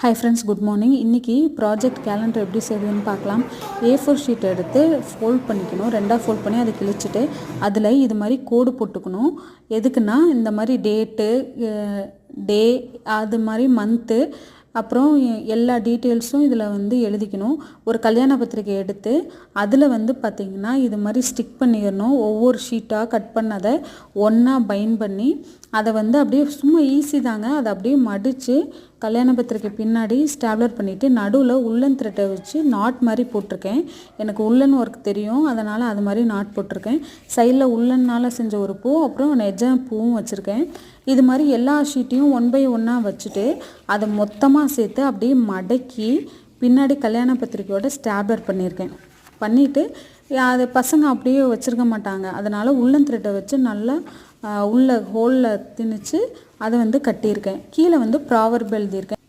Hi friends, good morning. இன்னைக்கு project calendar எப்படி செய்வதுன்னு பார்க்கலாம். A4 ஷீட் எடுத்து ஃபோல்ட் பண்ணிக்கணும். ரெண்டா ஃபோல்ட் பண்ணி அதை கிழிச்சிட்டு அதில் இது மாதிரி கோடு போட்டுக்கணும். எதுக்குன்னா இந்த மாதிரி டே அது மாதிரி மந்த்து அப்புறம் எல்லா டீட்டெயில்ஸும் இதில் எழுதிக்கணும். ஒரு கல்யாண பத்திரிக்கை எடுத்து அதில் பார்த்திங்கன்னா இது மாதிரி ஸ்டிக் பண்ணிடணும். ஒவ்வொரு ஷீட்டாக கட் பண்ணதை ஒன்றா பைண்ட் பண்ணி அதை அப்படியே சும்மா ஈஸி தாங்க. அதை அப்படியே மடித்து கல்யாண பத்திரிக்கை பின்னாடி ஸ்டாப்லர் பண்ணிவிட்டு நடுவில் உள்ளன் த்ரெட்டை வச்சு நாட் மாதிரி போட்டிருக்கேன். எனக்கு உள்ளன் ஒர்க் தெரியும், அதனால் அது மாதிரி நாட் போட்டிருக்கேன். சைடில் உள்ளன்னால் செஞ்ச ஒரு பூ, அப்புறம் நெஜ பூவும் வச்சுருக்கேன். இது மாதிரி எல்லா ஷீட்டையும் 1 by 1 வச்சுட்டு அதை மொத்தமாக சேர்த்து அப்படியே மடக்கி பின்னாடி கல்யாண பத்திரிக்கையோட ஸ்டாப்லர் பண்ணிவிட்டு அது பசங்க அப்படியே வச்சுருக்க மாட்டாங்க. அதனால் உள்ளன் த்ரெட்டை வச்சு நல்லா உள்ள ஹோலில் திணிச்சு அதை கட்டியிருக்கேன். கீழே ப்ராவர்ப் எழுதியிருக்கேன்.